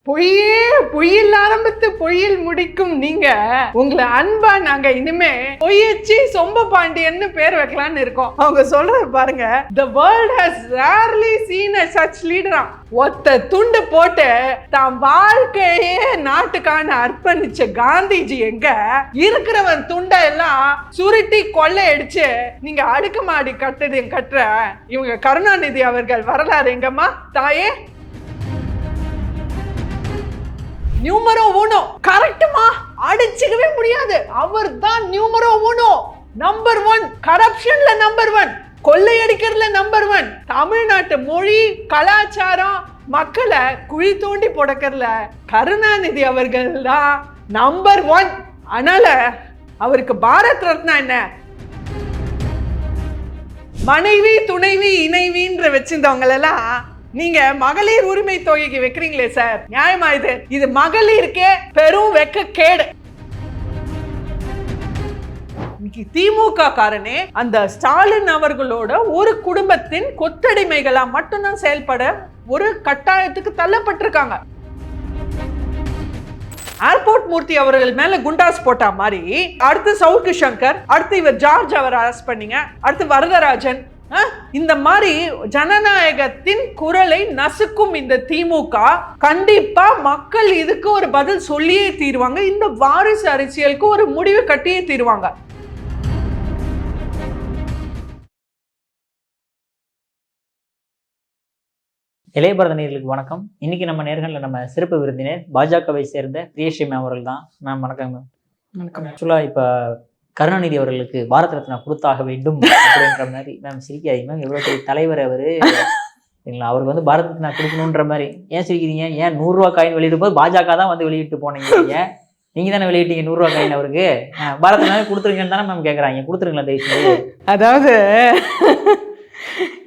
பொய்யே பொய்யில் ஆரம்பித்து பொய்யில் முடிக்கும் நீங்க உங்களை அன்பா நாங்க இனிமே பொய்யச்சி சொம்ப பாண்டியன்னு பேர் வைக்கலான்னு இருக்கோம். அவங்க சொல்றது பாருங்க, the world has rarely seen a such leader. ஒத்த துண்டு போட்டு தான் வாழ்க்கையே நாட்டுக்கான அர்ப்பணிச்ச காந்திஜி எங்க இருக்கிறவன் துண்டை எல்லாம் சுருட்டி கொள்ளை அடிச்சு நீங்க அடுக்குமாடி கட்டுற இவங்க கருணாநிதி அவர்கள் வரலாறு எங்கம்மா தாயே? நியூமரோ உனோ கரெக்டுமா, அடிச்சுக்கவே முடியாது. அவர் தான் நியூமரோ உனோ, நம்பர் 1 கரப்ஷன்ல, நம்பர் 1 கொள்ளையடிக்கிறதுல, நம்பர் 1 தமிழ்நாட்டு மொழி கலாச்சாரம் மக்களை குழி தோண்டி புடக்கிறதுல கருணாநிதி அவர்கள் தான் நம்பர் 1. அதனால அவருக்கு பாரத் ரத்னா என்ன, மனைவி துணைவி இணைவின்ற வச்சிருந்தவங்க எல்லாம் நீங்க மகளிர் உரிமை தொகைக்கு வைக்கிறீங்களே சார், நியாயமா இது? இது மகளிருக்கே பெரும் வெக்க கேடு. திமுக காரனே அந்த ஸ்டாலின் அவர்களோட ஒரு குடும்பத்தின் கொத்தடிமைகளா மட்டும்தான் செயல்பட ஒரு கட்டாயத்துக்கு தள்ளப்பட்டிருக்காங்க. ஏர்போர்ட் மூர்த்தி அவர்கள் மேல குண்டாஸ் போட்டா மாதிரி அடுத்து சவுக்கு சங்கர், அடுத்து இவர் ஜார்ஜ் அவர் அரெஸ்ட் பண்ணீங்க, அடுத்து வரதராஜன். இந்த மாதிரி ஜனநாயகத்தின் குரலை நசுக்கும் இந்த திமுக கண்டிப்பா மக்கள் இதுக்கு ஒரு பதில் சொல்லியே தீருவாங்க. இந்த வாரிசு அரசியலுக்கு ஒரு முடிவு கட்டியே தீருவாங்க. இளையபாரத நேயர்களுக்கு வணக்கம். இன்னைக்கு நம்ம நேர்களில் நம்ம சிறப்பு விருந்தினர் பாஜகவை சேர்ந்த பிரியஸ்ரீ மேம் அவர்கள் தான். மேம் வணக்கம். மேம் வணக்கம். ஆக்சுவலாக இப்போ கருணாநிதி அவர்களுக்கு பாரத் ரத்னா கொடுத்தாக வேண்டும் அப்படின்ற மாதிரி மேம் சிரிக்காதீங்க மேம், எவ்வளோ பெரிய தலைவர் அவர் சரிங்களா, அவருக்கு வந்து பாரத் ரத்னா கொடுக்கணுன்ற மாதிரி. ஏன் சிரிக்கிறீங்க? ஏன் 100 ரூபா காயின் வெளியிடும் போது பாஜக தான் வந்து வெளியிட்டு போனீங்க, ஏன் நீங்க தானே வெளியிட்டீங்க 100 ரூபா காயின் அவருக்கு? பாரத் ரத்னா கொடுத்துருங்கன்னு தானே மேம் கேட்குறாங்க, கொடுத்துருங்களா தயவுசெய்து? அதாவது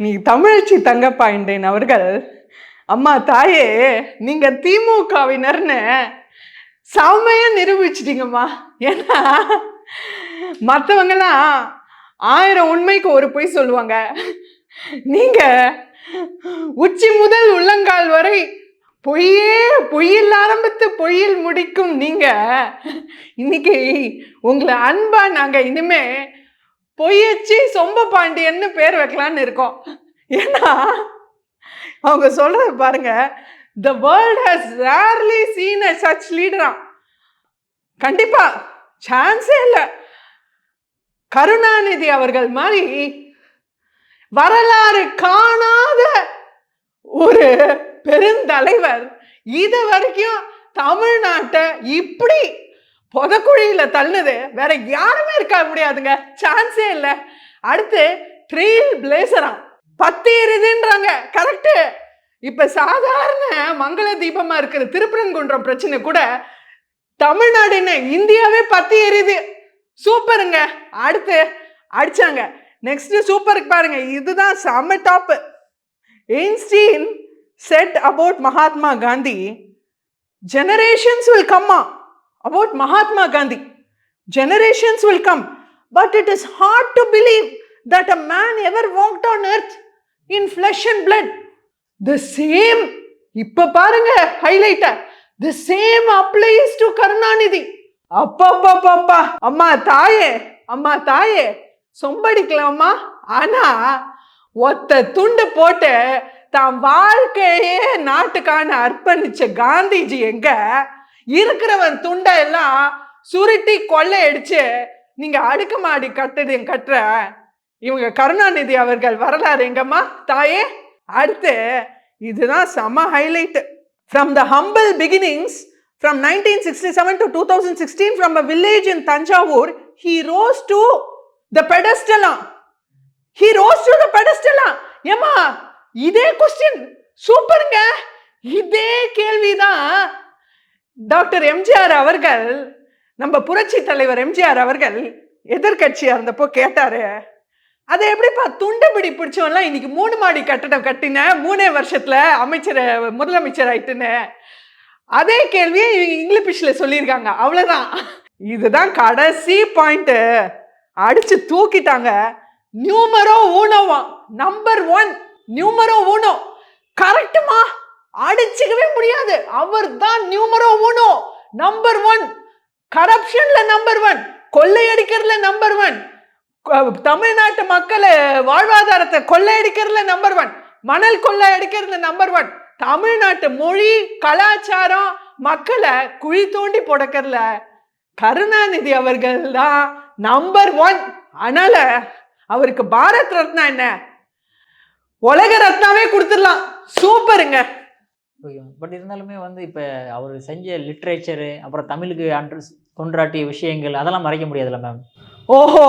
நீ தமிழச்சி தங்கப்பாண்டியன் அவர்கள், அம்மா தாயே நீங்க திமுகவினர்னு செம்மையா நிரூபிச்சிட்டீங்கம்மா. ஏன்னா மற்றவங்கலாம் 1000 உண்மைக்கு ஒரு பொய் சொல்லுவாங்க, நீங்க உச்சி முதல் உள்ளங்கால் வரை பொய்யே பொய்யில் ஆரம்பித்து பொய்யில் முடிக்கும் நீங்க இன்னைக்கு உங்களை அன்பா நாங்க இனிமே பொய்யச்சி சொம்ப பாண்டியன்னு பேர் வைக்கலான்னு இருக்கோம். ஏன்னா அவங்க சொல்றது பாருங்க, the world has rarely seen a such leader. கண்டிப்பா சான்ஸே இல்லை. கருணாநிதி அவர்கள் மாதிரி வரலாறு காணாத ஒரு பெருந்தலைவர் இது வரைக்கும் தமிழ்நாட்டை இப்படி புதக்குழியில தள்ளுது வேற யாருமே இருக்க முடியாதுங்க, சான்ஸே இல்லை. அடுத்து ட்ரெயில் பிளேசரா 10 எரிதுன்றாங்க, கரெக்டு. இப்ப சாதாரண மங்கள தீபமா இருக்கிற திருப்பரங்குன்றம் பிரச்சனை கூட தமிழ்நாடு என்ன இந்தியாவே 10 எரியுது. சூப்பருங்க. அடுத்து அடிச்சாங்க. நெக்ஸ்ட் சூப்பருக்கு பாருங்க, இதுதான் செம்ம top. Einstein said about Mahatma Gandhi, generations will come about Mahatma Gandhi. Generations will come, but it is hard to believe that a man ever walked on earth in flesh and blood. The same, இப்ப பாருங்க ஹைலைட்டா, the same applies to Karunanidhi. அப்பா அம்மா தாயே, அம்மா தாயே சொம்படிக்கலாமா? ஆனா ஒத்த துண்டு போட்டு தான் வாழ்க்கையே நாட்டுக்கான அர்ப்பணிச்ச காந்திஜி எங்க இருக்கிறவன் துண்டை எல்லாம் சுருட்டி கொள்ளை அடிச்சு நீங்க அடுக்குமாடி கட்டுற இவங்க கருணாநிதி அவர்கள் வரலாறு எங்கம்மா தாயே? அடுத்து இதுதான் செம highlight. From the humble beginnings, from 1967 to 2016, from a village in Tanjavur, he rose to the pedestal. He rose to the pedestal. ஏமா இதே கொஸ்டின் சூப்பருங்க. இதே கேள்விதான் டாக்டர் எம்ஜிஆர் அவர்கள், நம்ம புரட்சி தலைவர் எம்ஜிஆர் அவர்கள் எதிர்கட்சியா இருந்தப்போ கேட்டாரு. அதை எப்படிப்பா துண்டு பிடி பிடிச்சவன்லாம் இன்னைக்கு 3 மாடி கட்டடம் கட்டின 3 வருஷத்துல முதலமைச்சர் ஆயிட்டுன்னு அதே கேள்வியை இவங்க இங்கிலீஷ்ல சொல்லியிருக்காங்க. அவ்வளவுதான். இதுதான் கடைசி பாயிண்ட். அடிச்சு தூக்கிட்டாங்க. நியூமரோ ஊனோவா, நம்பர் 1 நியூமரோ ஊனோ. கரெக்டுமா, அடிச்சுக்கவே முடியாது. அவர் தான் நியூமரோ ஒனோ, நம்பர் 1, கரப்ஷன்ல நம்பர் 1, கொள்ளையடிக்கிறதுல நம்பர் 1, தமிழ்நாட்டு மக்களை வாழ்வாதாரத்தை கொள்ளையடிக்கிறதுல நம்பர் 1, மணல் கொள்ளையடிக்கிறதுல நம்பர் 1, தமிழ்நாட்டு மொழி கலாச்சாரம் மக்களை குழி தோண்டி புடக்கிறதுல கருணாநிதி அவர்கள் தான் நம்பர் 1. அதனால அவருக்கு பாரத் ரத்னா என்ன, உலக ரத்னாவே கொடுத்துடலாம். சூப்பருங்க. பட் இருந்தாலுமே வந்து இப்போ அவர் செஞ்ச லிட்ரேச்சரு, அப்புறம் தமிழுக்கு கொண்டாட்டிய விஷயங்கள் அதெல்லாம் மறைக்க முடியாதுல்ல மேம்? ஓஹோ,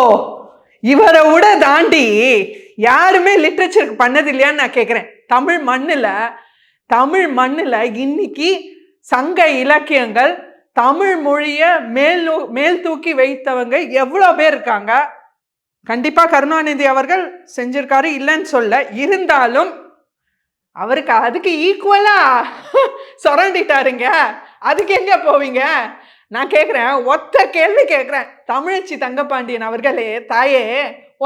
இவரை விட தாண்டி யாருமே லிட்ரேச்சருக்கு பண்ணது இல்லையான்னு நான் கேட்குறேன். தமிழ் மண்ணில் இன்னைக்கு சங்க இலக்கியங்கள் தமிழ் மொழியை மேல் தூக்கி வைத்தவங்க எவ்வளோ பேர் இருக்காங்க. கண்டிப்பாக கருணாநிதி அவர்கள் செஞ்சிருக்காரு, இல்லைன்னு சொல்ல. இருந்தாலும் அவருக்கு அதுக்கு ஈக்குவலா சொரண்டிட்டாருங்க. அதுக்கு எங்க போவீங்க? நான் கேட்குறேன், ஒத்த கேள்வி கேட்குறேன். தமிழச்சி தங்கப்பாண்டியன் அவர்களே, தாயே,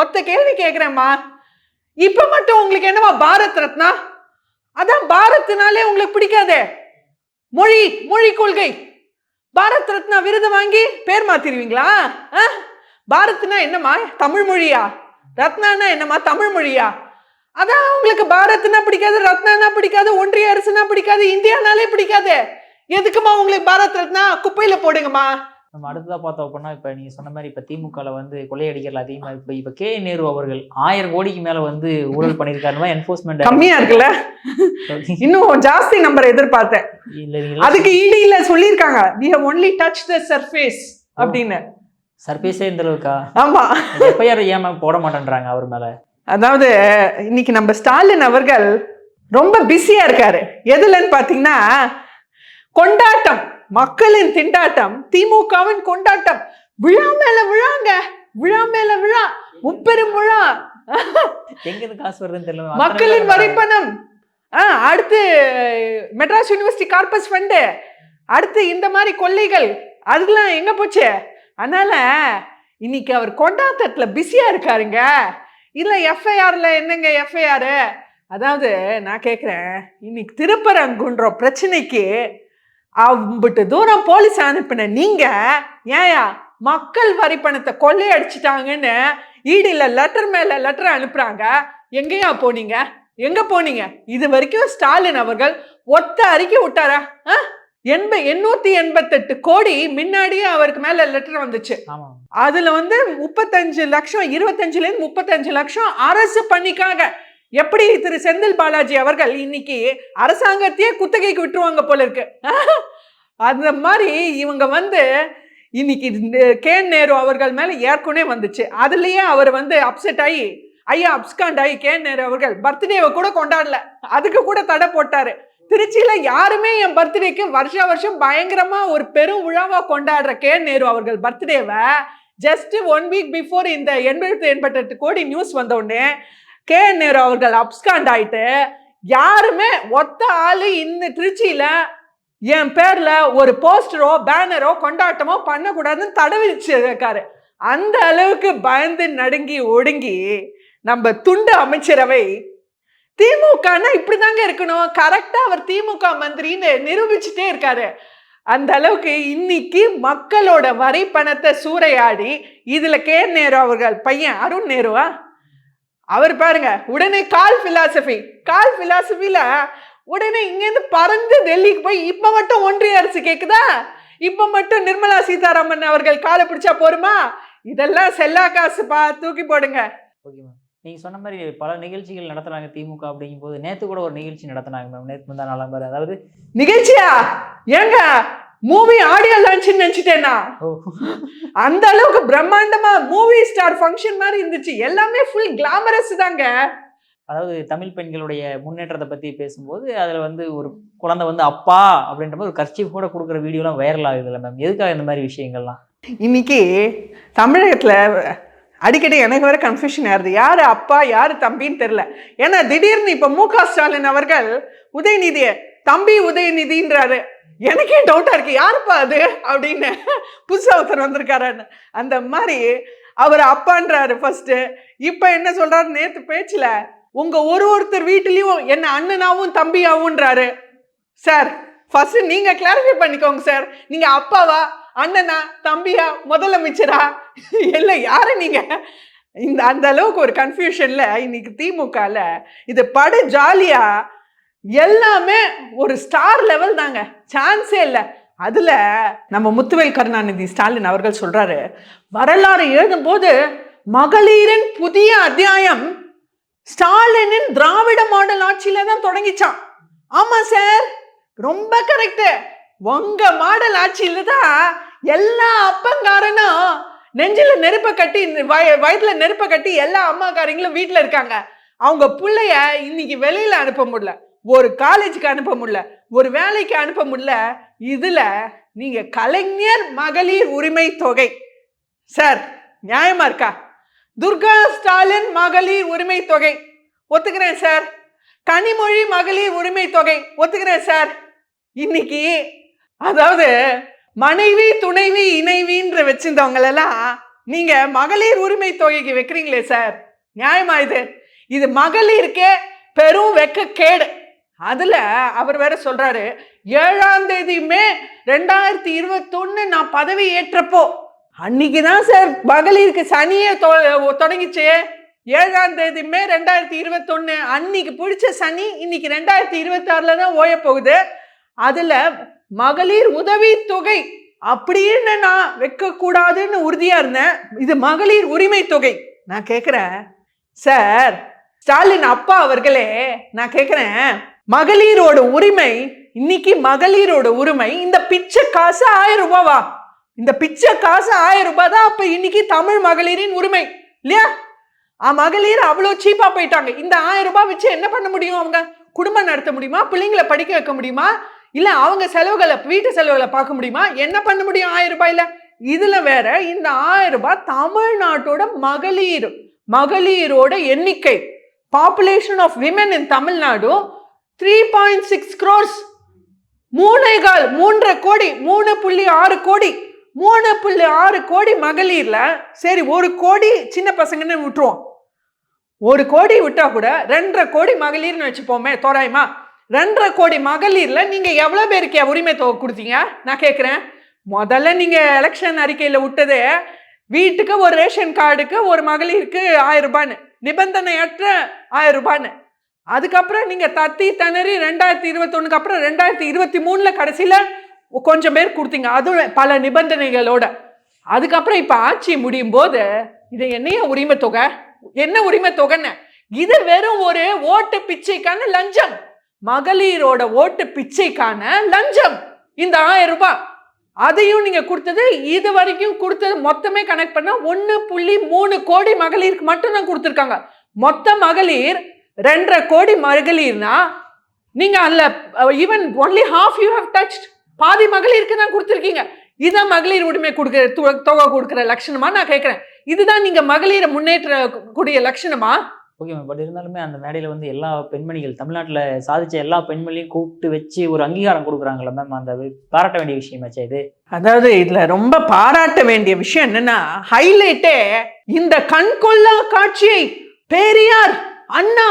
ஒத்த கேள்வி கேட்குறேம்மா. இப்போ மட்டும் உங்களுக்கு என்னவா பாரத் ரத்னா? அதான் பாரத்னாலே உங்களுக்கு பிடிக்காதே. மொழி கொள்கை, பாரத் ரத்னா விருது வாங்கி பேர் மாத்திருவீங்களா? பாரத்னா என்னம்மா, தமிழ் மொழியா? ரத்னானா என்னம்மா, தமிழ் மொழியா? அதான் உங்களுக்கு பாரத்னா பிடிக்காது, ரத்னானா பிடிக்காது, ஒன்றிய அரசுனா பிடிக்காது, இந்தியானாலே பிடிக்காது. எதுக்குமா உங்களுக்கு பாரத் ரத்னா? குப்பையில போடுங்கம்மா. நம்ம அடுத்ததாக பார்த்தோம் அப்படின்னா, இப்போ நீங்கள் சொன்ன மாதிரி இப்போ திமுகவில் வந்து கொள்ளையடிக்கல அதிகமாக. இப்போ கே நேரு அவர்கள் 1000 கோடிக்கு மேலே வந்து ஊழல் பண்ணியிருக்காருமா, என்ஃபோர்ஸ்மெண்ட் கம்மியா இருக்குல்ல? இன்னும் ஜாஸ்தி நம்பர் எதிர்பார்த்தேன். அதுக்கு ஈடியில சொல்லியிருக்காங்க, we have only touched the surface அப்படின்னு. சர்ஃபேஸே இந்த அளவுக்கா? ஆமா. எஃப்ஐஆர் ஏன் போட மாட்டேன்றாங்க அவர் மேலே? அதாவது இன்னைக்கு நம்ம ஸ்டாலின் அவர்கள் ரொம்ப பிஸியா இருக்காரு. எதுலன்னு பாத்தீங்கன்னா, கொண்டாட்டம், மக்களின் திண்டாட்டம், திமுகவின் கொண்டாட்டம், விழா மேல விழாங்க, விழா மேல விழா, முப்பெரும் விழா. எங்கிருந்து காசு வருதுன்னு தெரியல. மக்களின் வரிப்பணம், அடுத்து மெட்ராஸ் யூனிவர்சிட்டி கார்பஸ் ஃபண்டு, அடுத்து இந்த மாதிரி கொள்ளைகள், அதெல்லாம் எங்க போச்சு? அதனால இன்னைக்கு அவர் கொண்டாட்டத்துல பிஸியா இருக்காருங்க. இல்ல எஃப்ஐஆர்ல என்னங்க எஃப்ஐஆர்? அதாவது நான் கேட்குறேன், இன்னைக்கு திருப்பரங்குன்ற பிரச்சனைக்கு அம்பிட்டு தூரம் போலீஸ் அனுப்பின நீங்க ஏயா மக்கள் வரி பணத்தை கொள்ளையடிச்சிட்டாங்கன்னு ஈடியில் லெட்டர் மேல லெட்டர் அனுப்புறாங்க? எங்கேயா போனீங்க? எங்க போனீங்க? இது வரைக்கும் ஸ்டாலின் அவர்கள் ஒத்த அறிக்கை விட்டாரா? 888 கோடி முன்னாடியே அவருக்கு மேல லெட்டர் வந்துச்சு. அதுல வந்து 35 லட்சம், 25 35 லட்சம் அரசு பணிக்காக. எப்படி திரு செந்தில் பாலாஜி அவர்கள் இன்னைக்கு அரசாங்கத்தையே குத்தகைக்கு விட்டுருவாங்க போல இருக்கு. அந்த மாதிரி இவங்க வந்து இன்னைக்கு கே நேரு அவர்கள் மேல ஏற்கனவே வந்துச்சு. அதுலயே அவர் வந்து அப்செட் ஆகி, ஐயா அப்ஸ்காண்ட் ஆகி கே நேரு அவர்கள் பர்த்டேவை கூட கொண்டாடல, அதுக்கு கூட தடை போட்டாரு. திருச்சியில யாருமே என் பர்த்டேக்கு வருஷம் பயங்கரமா ஒரு பெரும் விழாவா கொண்டாடுற கே நேரு அவர்கள் பர்த்டேவை ஜஸ்ட் 1 வீக் பிஃபோர் இந்த 88 கோடி நியூஸ் வந்த உடனே கே நேரு அவர்கள் அப்ஸ்காண்ட் ஆயிட்டு, யாருமே ஒத்த ஆளு இந்த திருச்சியில என் பேர்ல ஒரு போஸ்டரோ பேனரோ கொண்டாட்டமோ பண்ணக்கூடாதுன்னு தடை விதிச்சிருக்காரு. அந்த அளவுக்கு பயந்து நடுங்கி ஒடுங்கி நம்ம துண்டு அமைச்சரவை திமுகனா இப்படிதாங்க இருக்கணும், கரெக்டா அவர் திமுக மந்திரின்னு நிரூபிச்சுட்டே இருக்காரு. அந்த அளவுக்கு இன்னைக்கு மக்களோட வரி பணத்தை சூறையாடி இதுல கே நேரு அவர்கள் பையன் அருண் நேருவா அவர் பாருங்க, உடனே கால் பிலாசபில உடனே இங்கேருந்து பறந்து டெல்லிக்கு போய் இப்ப மட்டும் ஒன்றிய அரசு கேக்குதா, இப்ப மட்டும் நிர்மலா சீதாராமன் அவர்கள் காலை பிடிச்சா போருமா? இதெல்லாம் செல்லா காசுப்பா, தூக்கி போடுங்க. ஓகேமா, நீங்க சொன்ன மாதிரி பல நிகழ்ச்சிகள் நடத்துறாங்க திமுக. அப்படிங்கும் போது நேத்து கூட ஒரு நிகழ்ச்சி நடத்தினாங்க மேம், நேத்து முந்தா நாளாம் பாரு. அதாவது நிகழ்ச்சியா ஏங்க, மூவி ஆடியோ லான்ச் நினைச்சிட்டேனா? அந்த அளவுக்கு பிரம்மாண்டமா மூவி ஸ்டார் ஃபங்க்ஷன் மாதிரி இருந்துச்சு. எல்லாமே ஃபுல் கிளாமரஸ் தாங்க. அதாவது தமிழ் பெண்களுடைய முன்னேற்றத்தை பத்தி பேசும்போது அதுல வந்து ஒரு குழந்தை வந்து அப்பா அப்படின்ற மாதிரி ஒரு கர்ச்சீஃப் கூட கொடுக்குற வீடியோலாம் வைரல் ஆகுதுல்ல மேம், எதுக்காக இந்த மாதிரி விஷயங்கள்லாம்? இன்னைக்கு தமிழகத்துல அடிக்கடி எனக்கு வர கன்ஃபியூஷன் ஆகுது, யாரு அப்பா யாரு தம்பின்னு தெரியல. ஏன்னா திடீர்னு இப்ப மு க ஸ்டாலின் அவர்கள் உதயநிதிய தம்பி உதயநிதின்றாரு. எனக்கே டவுட்டா இருக்கு, யாருப்பா அது அப்படின்னு. புதுசா ஒருத்தர் வந்திருக்காருன்னு. அந்த மாதிரி அவர் அப்பான்றாரு ஃபர்ஸ்ட். இப்ப என்ன சொல்றாரு, நேத்து பேச்சுல உங்க ஒருத்தர் வீட்டுலயும் என்ன அண்ணனாவும் தம்பியாவும்ன்றாரு. சார் ஃபர்ஸ்ட் நீங்க கிளாரிஃபை பண்ணிக்கோங்க சார். நீங்க அப்பாவா, அண்ணனா, தம்பியா, முதலமைச்சரா, இல்லை யாரு நீங்க? இந்த அந்த அளவுக்கு ஒரு கன்ஃபியூஷன்ல இன்னைக்கு திமுகல இது படு ஜாலியா எல்லாமே ஒரு ஸ்டார் லெவல் தாங்க, சான்ஸே இல்லை. அதுல நம்ம முத்துவேல் கருணாநிதி ஸ்டாலின் அவர்கள் சொல்றாரு, வரலாறு எழுதும்போது மகளிரின் புதிய அத்தியாயம் ஸ்டாலினின் திராவிட மாடல் ஆட்சியில தான் தொடங்கிச்சான். ஆமா சார், ரொம்ப கரெக்ட். உங்க மாடல் ஆட்சியில தான் எல்லா அப்பங்காரனும் நெஞ்சில நெருப்ப கட்டி வயதுல நெருப்ப கட்டி எல்லா அம்மாக்காரங்களும் வீட்டுல இருக்காங்க. அவங்க பிள்ளைய இன்னைக்கு வெளியில அனுப்ப முடியல, ஒரு காலேஜுக்கு அனுப்ப முடியல, ஒரு வேலைக்கு அனுப்ப முடியல. இதுல நீங்க கலைஞர் மகளிர் உரிமை தொகை சார் நியாயமா இருக்கா? துர்கா ஸ்டாலின் மகளிர் உரிமை தொகை ஒத்துக்கிறேன் சார். கனிமொழி மகளிர் உரிமை தொகை ஒத்துக்கிறேன் சார். இன்னைக்கு அதாவது மனைவி துணைவி இணைவின்ற வச்சிருந்தவங்களெல்லாம் நீங்க மகளிர் உரிமை தொகைக்கு வைக்கிறீங்களே சார், நியாயமா இது? இது மகளிருக்கே பெரும் வெக்க கேடு. அதுல அவர் வேற சொல்றாரு, 7ஆம் தேதி மே 2021 நான் பதவி ஏற்றப்போ அன்னைக்குதான் சார் மகளிருக்கு சனியே தொடங்கிச்சு. 7ஆம் தேதி மே 2021 அன்னைக்கு பிடிச்ச சனி இன்னைக்கு 2026 தான் ஓய போகுது. அதுல மகளிர் உதவி தொகை அப்படின்னு நான் வைக்க கூடாதுன்னு உறுதியா இருந்தேன். இது மகளிர் உரிமை தொகை. நான் கேக்குறேன் சார், ஸ்டாலின் அப்பா அவர்களே, நான் கேக்குறேன், மகளிரோட உரிமை இன்னைக்கு மகளிரோட உரிமை இந்த பிச்சை காசு 1000 ரூபாவா? இந்த பிச்சை காசு 1000 ரூபாய் தான் அப்ப இன்னைக்கு தமிழ் மகளிரின் உரிமை இல்லையா? மகளிர் அவ்வளோ சீப்பா போயிட்டாங்க. இந்த 1000 ரூபாய் வச்சு என்ன பண்ண முடியும்? அவங்க குடும்பம் நடத்த முடியுமா? பிள்ளைங்களை படிக்க வைக்க முடியுமா? இல்ல அவங்க செலவுகளை, வீட்டு செலவுகளை பார்க்க முடியுமா? என்ன பண்ண முடியும் 1000 ரூபாயில? இதுல வேற இந்த 1000 ரூபாய் தமிழ்நாட்டோட மகளிரோட எண்ணிக்கை, population of women in Tamil Nadu 3.6 crores, 3.5 கோடி, 3.6 கோடி, 3.6 கோடி மகளிர்ல. சரி, 1 கோடி சின்ன பசங்கன்னு விட்டுருவோம். 1 கோடி விட்டா கூட 2.5 கோடி மகளிர்னு வச்சுப்போமே தோராயமா. 2.5 கோடி மகளிர்ல நீங்க எவ்வளவு பேருக்கு உரிமை தொகை கொடுத்தீங்க? நான் கேட்கிறேன். முதல்ல நீங்க எலெக்ஷன் அறிக்கையில விட்டது வீட்டுக்கு ஒரு ரேஷன் கார்டுக்கு ஒரு மகளிருக்கு 1000 ரூபான்னு, நிபந்தனையற்ற 1000 ரூபான்னு. அதுக்கப்புறம் நீங்க தத்தி திணறி 2021 அப்புறம் 2023 கடைசியில கொஞ்சம் பேர் கொடுத்தீங்க, அதுவும் பல நிபந்தனைகளோட. அதுக்கப்புறம் இப்ப ஆட்சி முடியும் போது இது என்னைய உரிமை தொகை, என்ன உரிமை தொகைன்னு? இது வெறும் ஒரு ஓட்டு பிச்சைக்கான லஞ்சம், மகளிரோட ஓட்டு பிச்சைக்கான லஞ்சம். இந்த 1000 ரூபாய் அதையும் நீங்க கொடுத்தது, இது வரைக்கும் கொடுத்தது மொத்தமே கனெக்ட் பண்ணா 1.3 கோடி மகளிருக்கு மட்டும் தான் கொடுத்துருக்காங்க. மொத்த மகளிர் 2.5 கோடி மகளிர்னா நீங்க அல்ல, even only half you have touched, பாதி மகளிருக்கு தான் கொடுத்துருக்கீங்க. இதுதான் மகளிர் உரிமை கொடுக்குற தொகை கொடுக்குற லட்சணமா? நான் கேட்கிறேன். இதுதான் நீங்க மகளிரை முன்னேற்ற கூடிய லட்சணமா? Okay ma'am. பட் இருந்தாலுமே அந்த மேடையில் வந்து எல்லா பெண்மணிகள், தமிழ்நாட்டில் சாதிச்ச எல்லா பெண்மணியும் கூப்பிட்டு வச்சு ஒரு அங்கீகாரம் கொடுக்குறாங்களா மேம்? அந்த பாராட்ட வேண்டிய விஷயமாச்சா இது? அதாவது இதுல ரொம்ப பாராட்ட வேண்டிய விஷயம் என்னன்னா, ஹைலைட்டே இந்த கண்கொள்ளா காட்சியை பெரியார் அண்ணா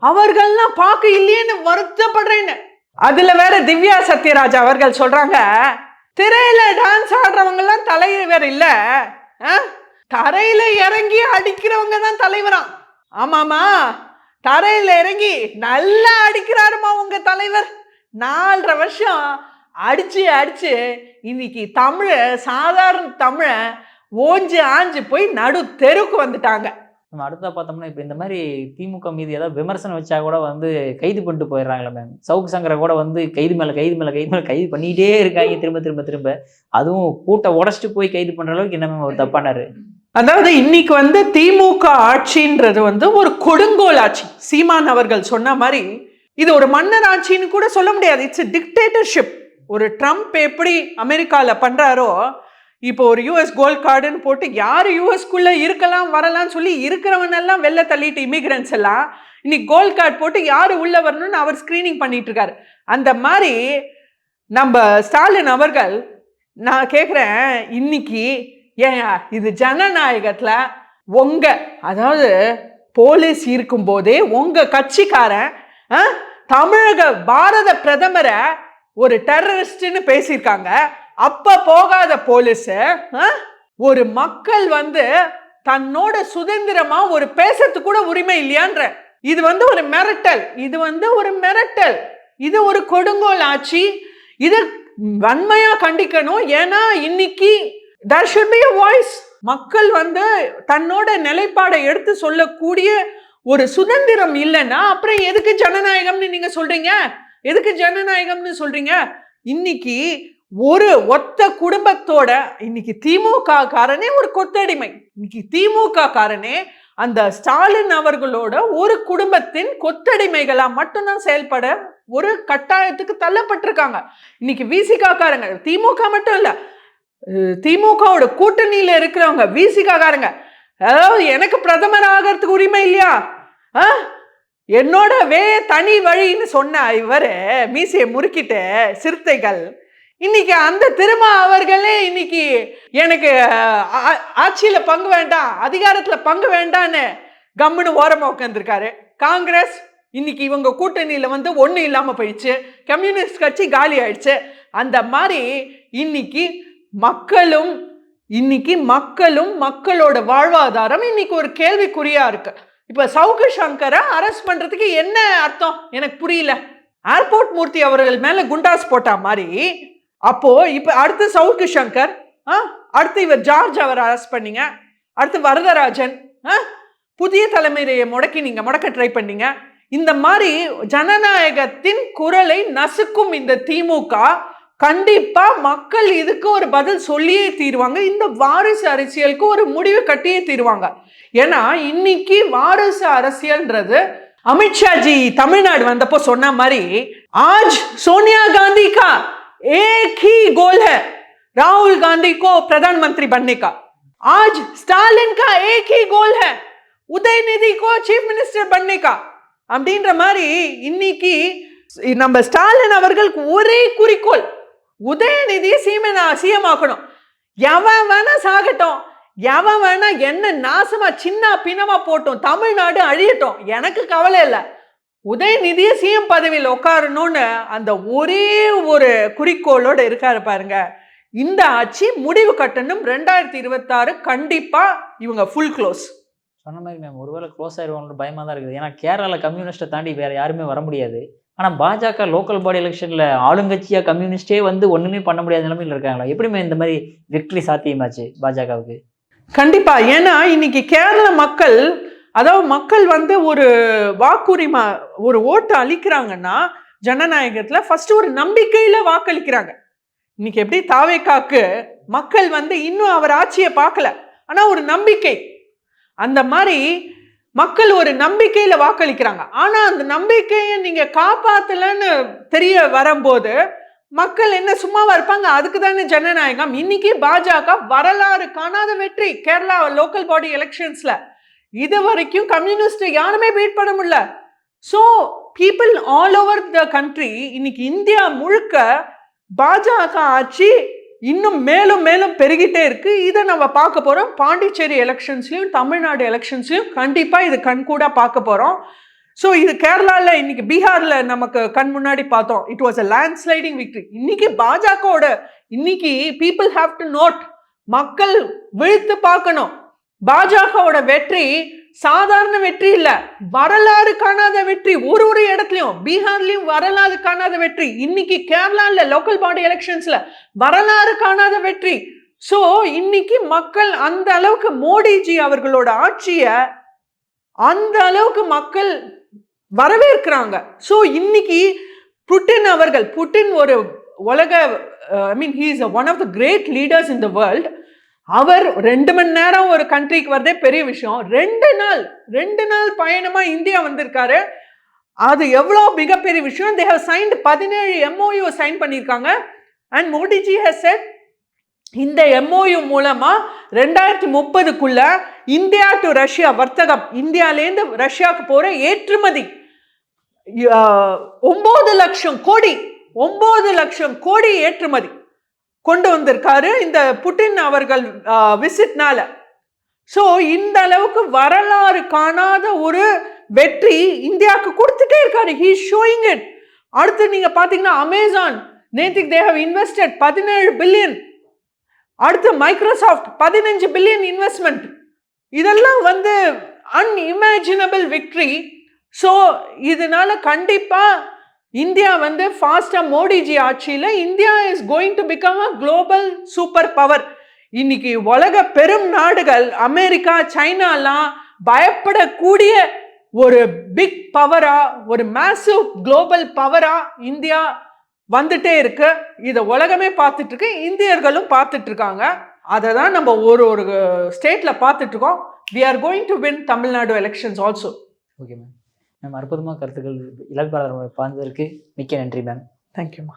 அவர்கள்லாம் பார்க்க இல்லையேன்னு வருத்தப்படுறேன்னு. அதுல வேற திவ்யா சத்யராஜ் அவர்கள் சொல்றாங்க, திரையில டான்ஸ் ஆடுறவங்க எல்லாம் தலைவர் இல்ல, தரையில இறங்கி அடிக்கிறவங்க தான் தலைவரா. ஆமாமா, தரையில இறங்கி நல்லா அடிக்கிறாருமா உங்க தலைவர். 4.5 வருஷம் அடிச்சு இன்னைக்கு தமிழ, சாதாரண தமிழ ஓஞ்சு ஆஞ்சு போய் நடு தெருவுக்கு வந்துட்டாங்க. நம்ம அடுத்தா பார்த்தோம்னா, இப்போ இந்த மாதிரி திமுக மீது ஏதாவது விமர்சனம் வச்சா கூட வந்து கைது பண்ணிட்டு போயிடுறாங்களே மேம். சவுக்கு சங்கரை கூட வந்து கைது மேலே கைது பண்ணிக்கிட்டே இருக்காங்க திரும்ப. அதுவும் கூட்ட உடச்சிட்டு போய் கைது பண்ற அளவுக்கு என்ன மேம் ஒரு தப்பானாரு? அதாவது இன்னைக்கு வந்து திமுக ஆட்சின்றது வந்து ஒரு கொடுங்கோல் ஆட்சி. சீமான் அவர்கள் சொன்ன மாதிரி இது ஒரு மன்னர் ஆட்சின்னு கூட சொல்ல முடியாது. It's dictatorship. ஒரு ட்ரம்ப் எப்படி அமெரிக்கால பண்றாரோ, இப்போ ஒரு யூஎஸ் கோல்ட் கார்டுன்னு போட்டு யாரு யூஎஸ்குள்ள இருக்கலாம் வரலாம்னு சொல்லி இருக்கிறவனெல்லாம் வெளில தள்ளிட்டு இமிகிரன்ஸ் எல்லாம் இன்னைக்கு கோல்ட் கார்டு போட்டு யாரு உள்ள வரணும்னு அவர் ஸ்கிரீனிங் பண்ணிட்டு இருக்காரு. அந்த மாதிரி நம்ம ஸ்டாலின் அவர்கள், நான் கேட்குறேன், இன்னைக்கு ஏன் இது ஜனநாயகத்துல அதாவது போலீஸ் இருக்கும் போதே உங்க கட்சிக்காரன் தமிழக பாரத பிரதமரை ஒரு டெரரிஸ்ட்னு பேசியிருக்காங்க. அப்ப போகாத போலீஸ் ஒரு மக்கள் தன்னோட சுதந்திரமா ஒரு பேசறதுக்கு கூட உரிமை இல்லையான்ற இது ஒரு மிரட்டல். இது ஒரு கொடுங்கோல் ஆட்சி. இது வன்மையா கண்டிக்கணும். ஏன்னா இன்னைக்கு there should be a voice. மக்கள் தன்னோட நிலைப்பாடை எடுத்து சொல்லக்கூடிய ஒரு சுதந்திரம் இல்லைன்னா அப்புறம் எதுக்கு ஜனநாயகம்னு நீங்க சொல்றீங்க? இன்னைக்கு ஒரு ஒத்த குடும்பத்தோட இன்னைக்கு திமுக காரனே ஒரு கொத்தடிமை. இன்னைக்கு திமுக காரனே அந்த ஸ்டாலின் அவர்களோட ஒரு குடும்பத்தின் கொத்தடிமைகளா மட்டும்தான் செயல்பட ஒரு கட்டாயத்துக்கு தள்ளப்பட்டிருக்காங்க. இன்னைக்கு விசிகா காரங்க, திமுக மட்டும் இல்ல, திமுகவோட கூட்டணியில இருக்கிறவங்க விசிகா காரங்க, அதாவது எனக்கு பிரதமர் ஆகிறதுக்கு உரிமை இல்லையா, என்னோட தனி வழின்னு சொன்ன இவரு மீசையை முறுக்கிட்டு சிறுத்தைகள் இன்னைக்கு அந்த திருமா அவர்களே இன்னைக்கு எனக்கு ஆட்சியில பங்கு வேண்டாம், அதிகாரத்துல பங்கு வேண்டான்னு கம்முன்னு ஓரமா உட்காந்துருக்காரு. காங்கிரஸ் இன்னைக்கு இவங்க கூட்டணியில ஒண்ணு இல்லாம போயிடுச்சு. கம்யூனிஸ்ட் கட்சி காலி ஆயிடுச்சு. அந்த மாதிரி இன்னைக்கு மக்களும் மக்களோட வாழ்வாதாரம் இன்னைக்கு ஒரு கேள்விக்குறியா இருக்கு. இப்ப சவுக்கு சங்கரை அரெஸ்ட் பண்றதுக்கு என்ன அர்த்தம் எனக்கு புரியல. ஏர்போர்ட் மூர்த்தி அவர்கள் மேல குண்டாஸ் போட்டா மாதிரி அப்போ இப்ப அடுத்து சவுக்கு சங்கர், அடுத்து இவர் ஜார்ஜ் அவர் அரெஸ்ட் பண்ணீங்க, அடுத்து வரதராஜன், புதிய தலைமுறையை முடக்க ட்ரை பண்ணீங்க. இந்த மாதிரி ஜனநாயகத்தின் குரலை நசுக்கும் இந்த திமுக கண்டிப்பா மக்கள் இதுக்கு ஒரு பதில் சொல்லியே தீருவாங்க. இந்த வாரிசு அரசியலுக்கு ஒரு முடிவு கட்டியே தீருவாங்க. ஏன்னா இன்னைக்கு வாரிசு அரசியல்ன்றது அமித்ஷாஜி தமிழ்நாடு வந்தப்போ சொன்ன மாதிரி ஆஜ் சோனியா காந்தி கா एक ही गोल है राहुल गांधी को प्रधानमंत्री बनने का, आज स्टालिन का एक ही गोल है उदयनिधि को चीफ मिनिस्टर बनने का. அப்படின்ற மாதிரி இன்னைக்கு நம்ம ஸ்டாலின் அவர்களுக்கு ஒரே குறிக்கோள் உதயநிதியை சிஎம் ஆக்கணும். எவன் வேணா சாகட்டும், எவன் வேணா என்ன நாசமா சின்ன பின்னமா போட்டோம், தமிழ்நாடு அழியட்டும், எனக்கு கவலை இல்லை, உதயநிதியை சிஎம் பதவியில் உட்காரணும்னு அந்த ஒரே ஒரு குறிக்கோளோட இருக்காரு பாருங்க. இந்த ஆட்சி முடிவு கட்டணும். 2026 கண்டிப்பா இவங்க ஃபுல் க்ளோஸ். சொன்ன மாதிரி மேம் ஒருவேளை க்ளோஸ் ஆயிடுவாங்க பயமா தான் இருக்குது. ஏன்னா கேரளாவில் கம்யூனிஸ்ட்டை தாண்டி வேற யாருமே வர முடியாது. ஆனால் பாஜக லோக்கல் பாடி எலெக்ஷன்ல ஆளுங்கட்சியா கம்யூனிஸ்டே ஒண்ணுமே பண்ண முடியாத நிலைமையில் இருக்காங்களா? எப்படிமே இந்த மாதிரி விக்டரி சாத்தியமாச்சு பாஜகவுக்கு? கண்டிப்பா. ஏன்னா இன்னைக்கு கேரள மக்கள், அதாவது மக்கள் ஒரு வாக்குரிமை ஒரு ஓட்டு அளிக்கிறாங்கன்னா ஜனநாயகத்துல ஃபர்ஸ்ட் ஒரு நம்பிக்கையில வாக்களிக்கிறாங்க. இன்னைக்கு எப்படி தாவேக்காக்கு மக்கள் இன்னும் அவர் ஆட்சியை பார்க்கல, ஆனா ஒரு நம்பிக்கை, அந்த மாதிரி மக்கள் ஒரு நம்பிக்கையில வாக்களிக்கிறாங்க. ஆனா அந்த நம்பிக்கையை நீங்க காப்பாத்தலன்னு தெரிய வரும்போது மக்கள் என்ன சும்மாவா இருப்பாங்க? அதுக்கு தானே ஜனநாயகம். இன்னைக்கு பாஜக வரலாறு காணாத வெற்றி கேரளா லோக்கல் பாடி எலெக்ஷன்ஸ்ல. இது வரைக்கும் கம்யூனிஸ்ட் யாருமே பீட் பண்ண முடியல. So people all over the country, இன்னைக்கு இந்தியா முழுக்க பாஜக ஆட்சி இன்னும் மேலும் மேலும் பெருகிட்டே இருக்கு. இதை நம்ம பார்க்க போறோம். பாண்டிச்சேரி எலெக்ஷன்ஸ்லயும் தமிழ்நாடு எலெக்ஷன்ஸ்லயும் கண்டிப்பா இது கண்கூடா பார்க்க போறோம். ஸோ இது கேரளால, இன்னைக்கு பீகார்ல நமக்கு கண் முன்னாடி பார்த்தோம். It was a landsliding victory. இன்னைக்கு பாஜகவோட இன்னைக்கு பீப்புள் ஹாவ் டு நோட், மக்கள் விழித்து பார்க்கணும். பாஜகவோட வெற்றி சாதாரண வெற்றி இல்ல, வரலாறு காணாத வெற்றி. ஒரு இடத்துலயும் பீகார்லயும் வரலாறு காணாத வெற்றி, இன்னைக்கு கேரளால லோக்கல் பாடி எலெக்ஷன்ஸ்ல வரலாறு காணாத வெற்றி. சோ இன்னைக்கு மக்கள் அந்த அளவுக்கு மோடிஜி அவர்களோட ஆட்சிய அந்த அளவுக்கு மக்கள் வரவேற்கிறாங்க. சோ இன்னைக்கு புட்டின் ஒரு உலக, I mean he is one of the great leaders in the world. அவர் 2 மணி நேரம் ஒரு கண்ட்ரிக்கு வரதே பெரிய விஷயம். 2 நாள் பயணமா இந்தியா வந்திருக்காரு. அது எவ்வளோ மிகப்பெரிய விஷயம். they have signed 17 MOU sign பண்ணியிருக்காங்க. அண்ட் மோடிஜி has said இந்த MOU மூலமா 2030க்குள்ள இந்தியா டு ரஷ்யா வர்த்தகம், இந்தியாலேருந்து ரஷ்யாவுக்கு போற ஏற்றுமதி 9 லட்சம் கோடி ஏற்றுமதி கொண்டு வந்திருக்காரு இந்த புட்டின் அவர்கள் விசிட்னால. ஸோ இந்த அளவுக்கு வரலாறு காணாத ஒரு வெற்றி இந்தியாவுக்கு கொடுத்துட்டே இருக்காரு. He is showing it. அடுத்து நீங்க பாத்தீங்கன்னா அமேசான் நேத்திக்கு தே ஹவ் இன்வெஸ்டட் 17 பில்லியன். அடுத்து மைக்ரோசாஃப்ட் 15 பில்லியன் இன்வெஸ்ட்மெண்ட். இதெல்லாம் வந்து அன்இமேஜினபிள் விக்டரி. ஸோ இதனால கண்டிப்பா இந்தியா வந்து ஃபாஸ்டா மோடிஜி ஆட்சியில் India is going to become a global super power. இன்னைக்கு உலக பெரும் நாடுகள் அமெரிக்கா சைனாலாம் பயப்படக்கூடிய ஒரு பிக் பவரா, ஒரு மேசிவ் குளோபல் பவரா இந்தியா வந்துட்டே இருக்கு. இதை உலகமே பார்த்துட்டு இருக்கு, இந்தியர்களும் பார்த்துட்டு இருக்காங்க. அதை தான் நம்ம ஒரு ஸ்டேட்ல பார்த்துட்டு இருக்கோம். We are going to win Tamil Nadu elections also. Okay ma'am. Ma'am அற்புதமாக கருத்துக்கள் இலக்கிய பாழ்ந்ததற்கு மிக்க நன்றி மேம். தேங்க்யூம்மா.